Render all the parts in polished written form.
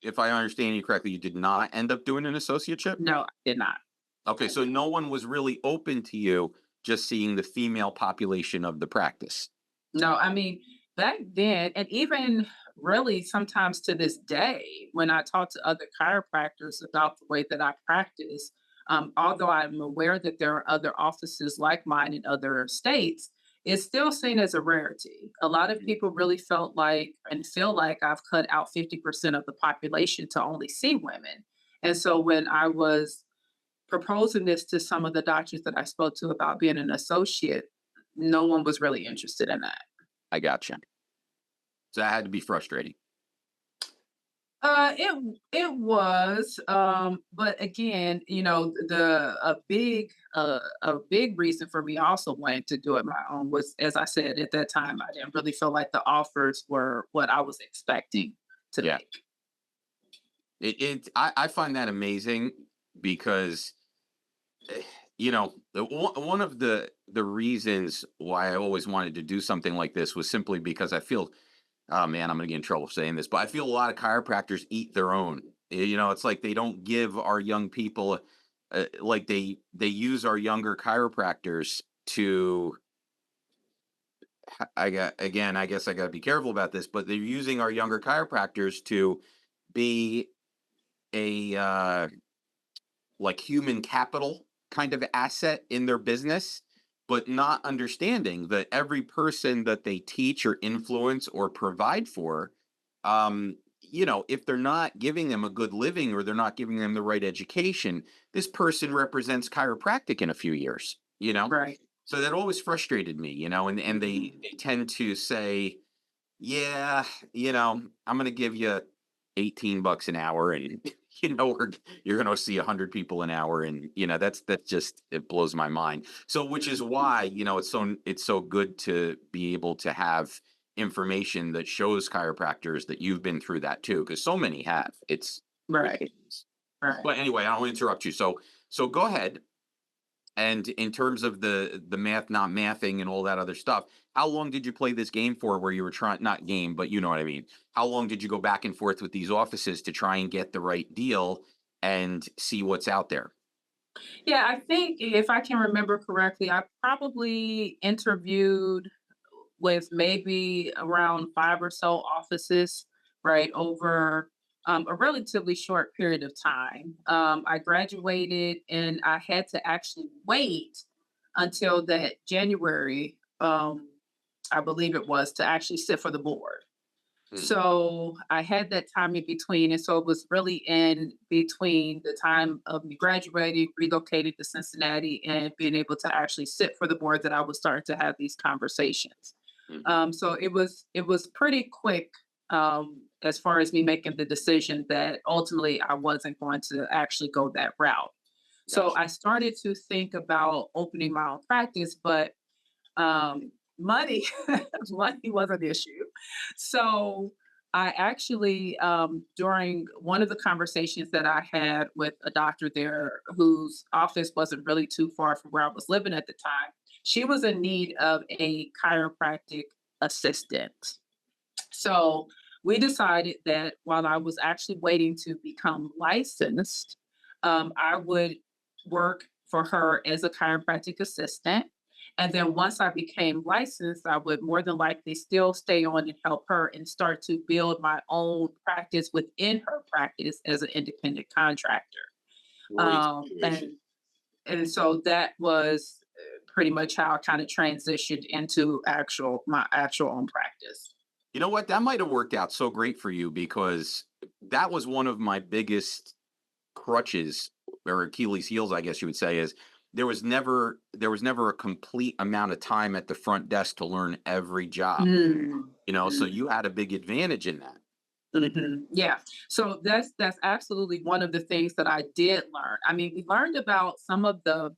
if I understand you correctly, you did not end up doing an associateship? No, I did not. Okay, so no one was really open to you just seeing the female population of the practice. No, I mean, back then, and even really sometimes to this day, when I talk to other chiropractors about the way that I practice, although I'm aware that there are other offices like mine in other states, it's still seen as a rarity. A lot of Mhm. people really felt like and feel like I've cut out 50% of the population to only see women. And so when I was proposing this to some of the doctors that I spoke to about being an associate, no one was really interested in that. I gotcha. So that had to be frustrating. It was, but again, a big reason for me also wanting to do it my own was, as I said at that time, I didn't really feel like the offers were what I was expecting to Yeah. make. I find that amazing because eh, one of the reasons why I always wanted to do something like this was simply because I feel, oh man, I'm gonna get in trouble saying this, but I feel a lot of chiropractors eat their own. It's like they don't give our young people, like they use our younger chiropractors to. I got again. I guess I got to be careful about this, but they're using our younger chiropractors to be a like human capital kind of asset in their business, but not understanding that every person that they teach or influence or provide for, if they're not giving them a good living or they're not giving them the right education, this person represents chiropractic in a few years, Right. So that always frustrated me, and they tend to say, yeah, I'm going to give you 18 bucks an hour and you're going to see 100 people an hour and that's just it blows my mind. So which is why, it's so good to be able to have information that shows chiropractors that you've been through that too because so many have. It's Right. ridiculous. Right. But anyway, I don't want to interrupt you. So go ahead. And in terms of the math not mathing and all that other stuff, how long did you play this game for where you were trying not game, but you know what I mean? How long did you go back and forth with these offices to try and get the right deal and see what's out there? Yeah, I think if I can remember correctly, I probably interviewed with maybe around 5 or so offices, right, over, a relatively short period of time. I graduated and I had to actually wait until that January, I believe it was, to actually sit for the board. Hmm. So I had that time in between, and so it was really in between the time of me graduating, relocating to Cincinnati, and being able to actually sit for the board that I was starting to have these conversations. Hmm. So it was pretty quick, as far as me making the decision that ultimately I wasn't going to actually go that route. So Gotcha. I started to think about opening my own practice, but money money was an issue. So I actually, during one of the conversations that I had with a doctor there whose office wasn't really too far from where I was living at the time, she was in need of a chiropractic assistant. So we decided that while I was actually waiting to become licensed, I would work for her as a chiropractic assistant. And then once I became licensed, I would more than likely still stay on and help her and start to build my own practice within her practice as an independent contractor. Great Um, situation. and and so that was pretty much how I kind of transitioned into actual my actual own practice. You know what? That might have worked out so great for you because that was one of my biggest crutches or Achilles heels, I guess you would say, is there was never a complete amount of time at the front desk to learn every job. Mm. So you had a big advantage in that. Mhm. Yeah. So that's absolutely one of the things that I did learn. I mean, we learned about some of the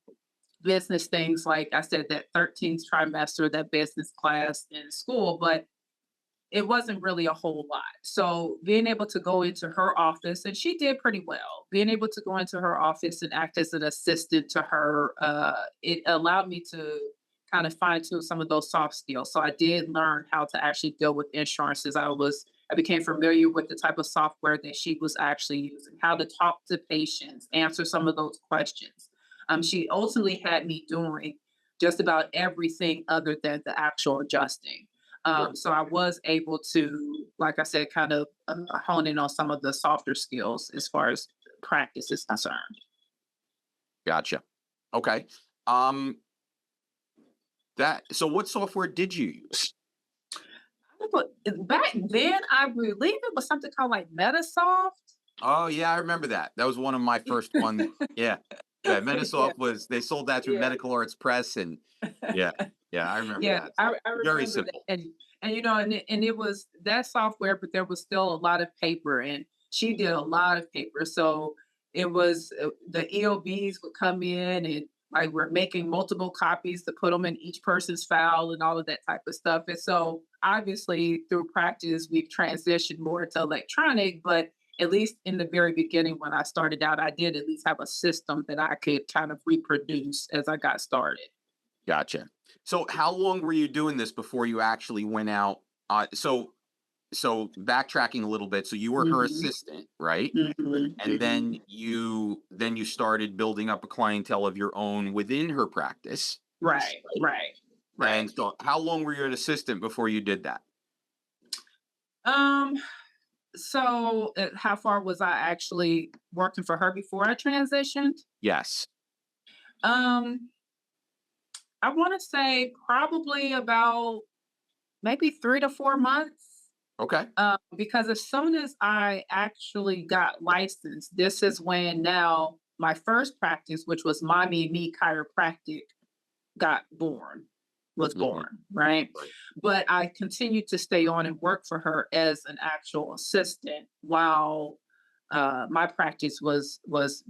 business things, like I said, that 13th trimester, that business class in school, but it wasn't really a whole lot. So being able to go into her office, and she did pretty well. Being able to go into her office and act as an assistant to her, it allowed me to kind of fine tune some of those soft skills. So I did learn how to actually deal with insurances. I was I became familiar with the type of software that she was actually using, how to talk to patients, answer some of those questions. She ultimately had me doing just about everything other than the actual adjusting. Sure. So I was able to, like I said, kind of hone in on some of the softer skills as far as practice is concerned. Gotcha. Okay. Um, that so what software did you use? But back then, I believe it was something called like Metasoft. Oh yeah, I remember that. That was one of my first ones. Yeah. Yeah. Yeah, Metasoft was they sold that through yeah. Medical Arts Press and yeah. Yeah, I remember Yeah, that. I Very remember that, simple. and and it was that software, but there was still a lot of paper, and she did a lot of paper. So it was the EOBs would come in, and like we're making multiple copies to put them in each person's file and all of that type of stuff. And so obviously through practice, we've transitioned more to electronic, but at least in the very beginning when I started out, I did at least have a system that I could kind of reproduce as I got started. Gotcha. So how long were you doing this before you actually went out? So backtracking a little bit, so you were her Mhm, assistant, right? mhm, And mhm. then you started building up a clientele of your own within her practice. Right, right, right. And so how long were you an assistant before you did that? Um, so how far was I actually working for her before I transitioned? Yes. Um, I want to say probably about maybe 3 to 4 months. Okay. Because as soon as I actually got licensed, this is when now my first practice, which was Mommy and Me Chiropractic, got born was Mhm. born, right? Right. But I continued to stay on and work for her as an actual assistant while my practice was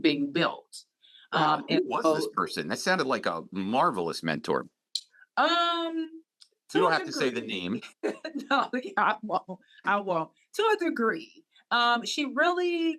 being built. Wow. And Who was this so, person? That sounded like a marvelous mentor. um, You to don't a have to say the degree, name. no, yeah, I won't. I won't. To a degree, she really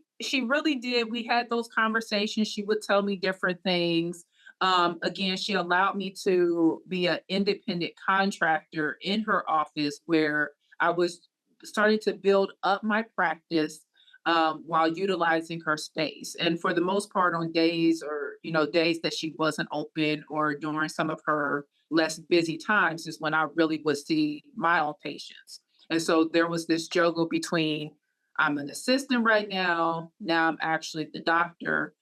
did. We had those conversations. She would tell me different things. Again, she allowed me to be an independent contractor in her office where I was starting to build up my practice while utilizing her space. And for the most part, on days or days that she wasn't open or during some of her less busy times is when I really would see my own patients. And so there was this juggle between I'm an assistant right now. Now I'm actually the doctor,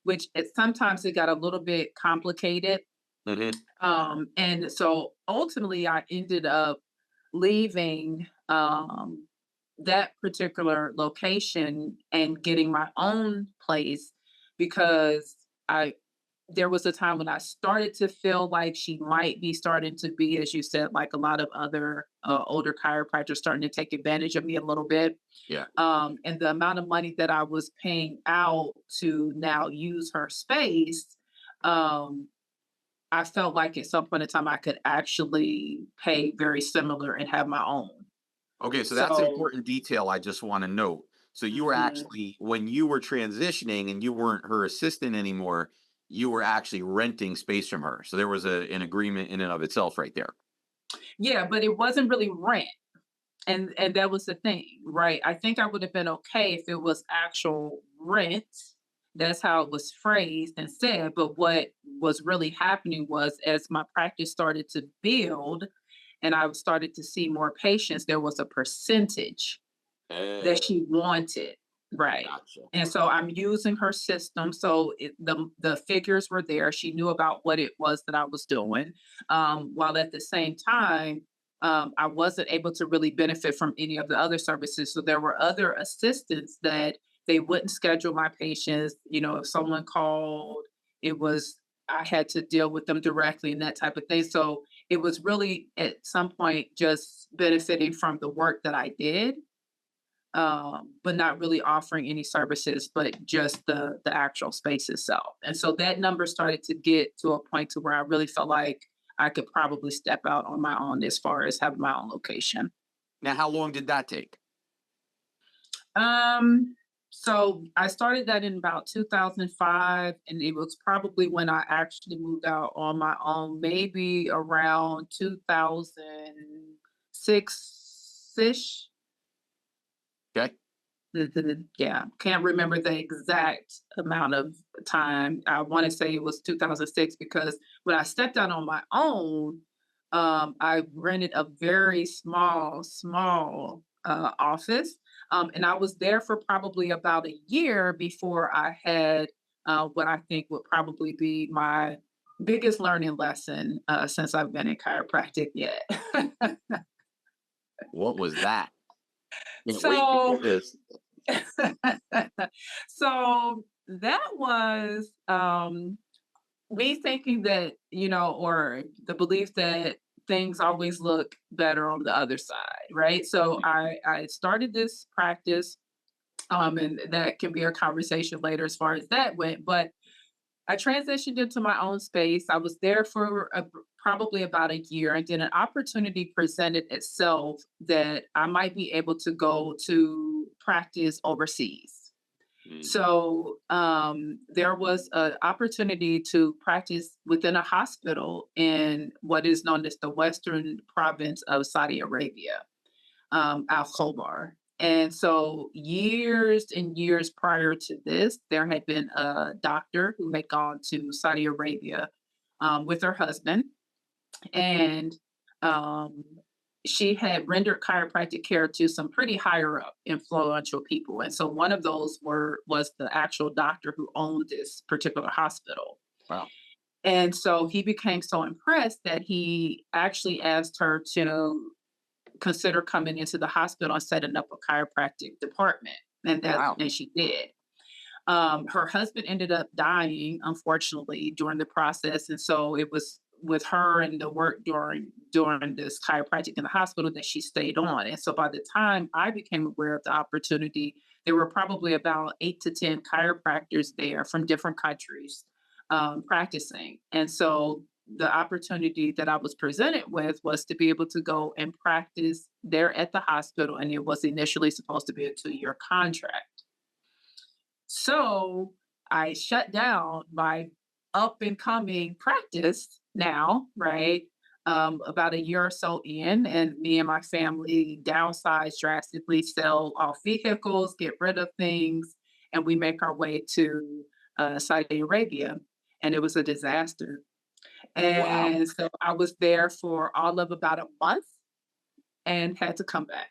which sometimes it got a little bit complicated. Mhm. And so ultimately, I ended up leaving that particular location and getting my own place because I there was a time when I started to feel like she might be starting to be, as you said, like a lot of other older chiropractors starting to take advantage of me a little bit. Yeah. And the amount of money that I was paying out to now use her space, um, I felt like at some point in time I could actually pay very similar and have my own. Okay, so that's an So, important detail I just want to note. So you were mhm. actually when you were transitioning and you weren't her assistant anymore, you were actually renting space from her. So there was an agreement in and of itself right there. Yeah, but it wasn't really rent. And that was the thing, right? I think I would have been okay if it was actual rent. That's how it was phrased and said. But what was really happening was as my practice started to build and I started to see more patients, there was a percentage that Uh, she wanted, right? gotcha. And so I'm using her system. So the figures were there. She knew about what it was that I was doing, while at the same time, I wasn't able to really benefit from any of the other services. So there were other assistants that they wouldn't schedule my patients. If someone called, it was I had to deal with them directly and that type of thing. So it was really at some point just benefiting from the work that I did, but not really offering any services, but just the actual space itself. And so that number started to get to a point to where I really felt like I could probably step out on my own as far as having my own location. Now, how long did that take? Um, so I started that in about 2005, and it was probably when I actually moved out on my own, maybe around 2006 ish. Okay. Yeah, can't remember the exact amount of time. I want to say it was 2006 because when I stepped out on my own, I rented a very small office, and I was there for probably about a year before I had what I think would probably be my biggest learning lesson since I've been in chiropractic yet. What was that? Can't wait to So hear this. So that was me thinking that, or the belief that things always look better on the other side, right? So I started this practice, and that can be a conversation later as far as that went. But I transitioned into my own space. I was there for probably about a year, and then an opportunity presented itself that I might be able to go to practice overseas. Mm. So there was an opportunity to practice within a hospital in what is known as the Western province of Saudi Arabia, Al Khobar. And so, years and years prior to this, there had been a doctor who had gone to Saudi Arabia with her husband, and um, she had rendered chiropractic care to some pretty higher up influential people. And so, one of those was the actual doctor who owned this particular hospital. Wow. And so he became so impressed that he actually asked her to consider coming into the hospital and setting up a chiropractic department. Wow. And she did. Her husband ended up dying, unfortunately, during the process, and so it was with her and the work during this chiropractic in the hospital that she stayed on. And so by the time I became aware of the opportunity, there were probably about 8 to 10 chiropractors there from different countries practicing. And so the opportunity that I was presented with was to be able to go and practice there at the hospital, and it was initially supposed to be a 2-year contract. So I shut down my up and coming practice now, right? About a year or so in, and me and my family downsize drastically, sell off vehicles, get rid of things, and we make our way to Saudi Arabia. And it was a disaster. Wow. And so I was there for all of about a month and had to come back.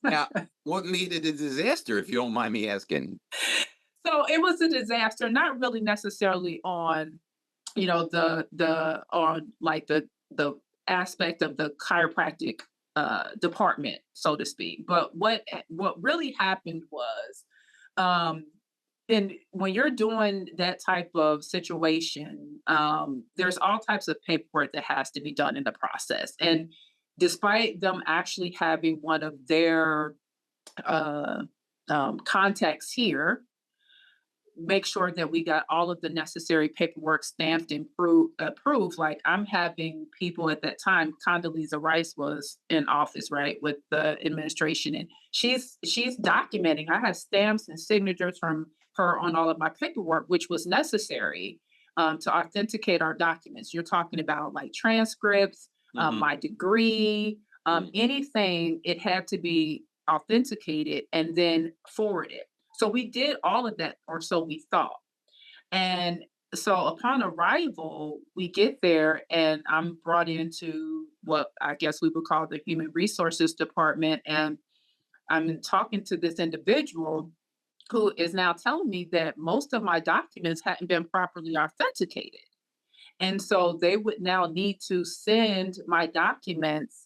Now, what made it a disaster, if you don't mind me asking? So it was a disaster, not really necessarily on, the on like the aspect of the chiropractic department, so to speak. But what really happened was, um and when you're doing that type of situation, there's all types of paperwork that has to be done in the process. And despite them actually having one of their uh, contacts here make sure that we got all of the necessary paperwork stamped and approved. Like I'm having people at that time, Condoleezza Rice was in office, right, with the administration, and she's documenting. I have stamps and signatures from her on all of my paperwork, which was necessary to authenticate our documents. You're talking about like transcripts, Hmm. my degree, anything. It had to be authenticated and then forwarded. So we did all of that, or so we thought. And so upon arrival, we get there and I'm brought into what I guess we would call the human resources department. And I'm talking to this individual who is now telling me that most of my documents hadn't been properly authenticated. And so they would now need to send my documents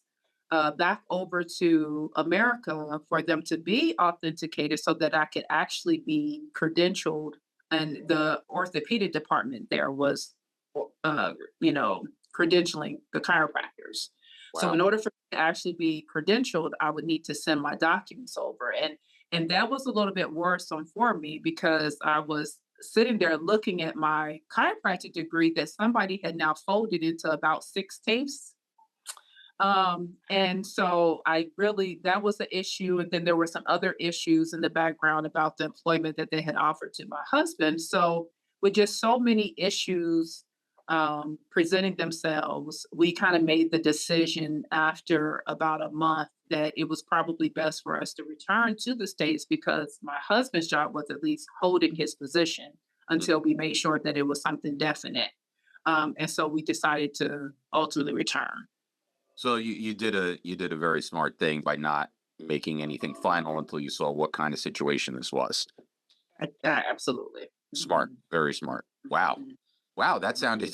back over to America for them to be authenticated so that I could actually be credentialed. And the orthopedic department there was, uh, you know, credentialing the chiropractors. So in Wow. order for me to actually be credentialed, I would need to send my documents over. And that was a little bit worrisome for me because I was sitting there looking at my chiropractic degree that somebody had now folded into about 6 tapes. And so that was the issue. And then there were some other issues in the background about the employment that they had offered to my husband. So with just so many issues presenting themselves, we kind of made the decision after about a month that it was probably best for us to return to the States because my husband's job was at least holding his position Mm. until we made sure that it was something definite. And so we decided to ultimately return. So you did a very smart thing by not making anything final until you saw what kind of situation this was. Absolutely. Smart, Mhm, very smart. Wow. mhm. Wow, that sounded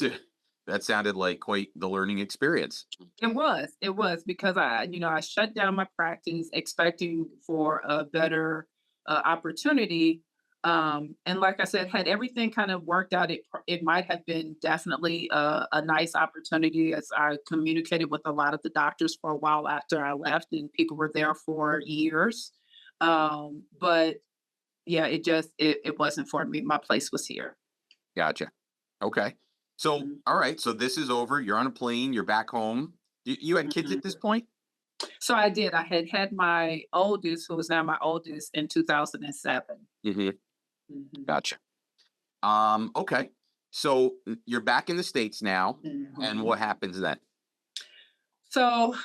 that sounded like quite the learning experience. It was because I shut down my practice expecting for a better opportunity. And like I said, had everything kind of worked out, it might have been definitely a nice opportunity as I communicated with a lot of the doctors for a while after I left, and people were there for years. But yeah, it wasn't for me. My place was here. Gotcha. Okay. So, Mhm, all right. So this is over. You're on a plane. You're back home. You had kids at mhm. this point? So I did. I had had my oldest, who is now my oldest, in 2007. Hmm. Mhm, Gotcha. Okay. So you're back in the States now. And mhm. what happens then? So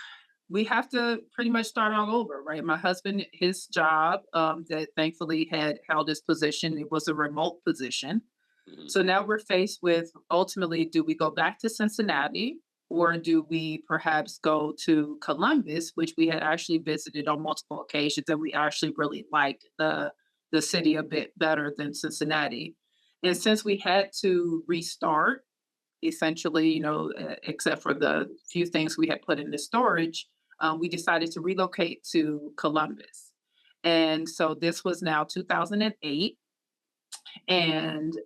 we have to pretty much start all over, right? My husband, his job, that thankfully had held his position, it was a remote position. Mhm. So now we're faced with ultimately, do we go back to Cincinnati or do we perhaps go to Columbus, which we had actually visited on multiple occasions and we actually really liked the city a bit better than Cincinnati. And since we had to restart, essentially, except for the few things we had put into storage, we decided to relocate to Columbus. And so this was now 2008, and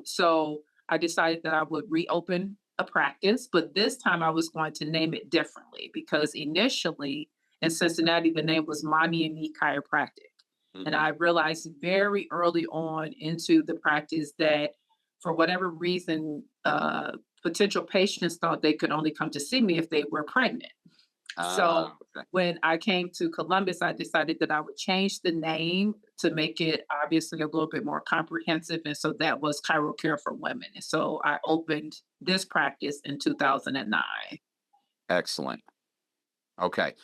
so I decided that I would reopen a practice, but this time I was going to name it differently because initially in Cincinnati, the name was Mommy and Me Chiropractic. And Mhm. I realized very early on into the practice that for whatever reason, potential patients thought they could only come to see me if they were pregnant. So Okay. when I came to Columbus, I decided that I would change the name to make it obviously a little bit more comprehensive. And so that was Chiro Care for Women. And so I opened this practice in 2009. Excellent. Okay.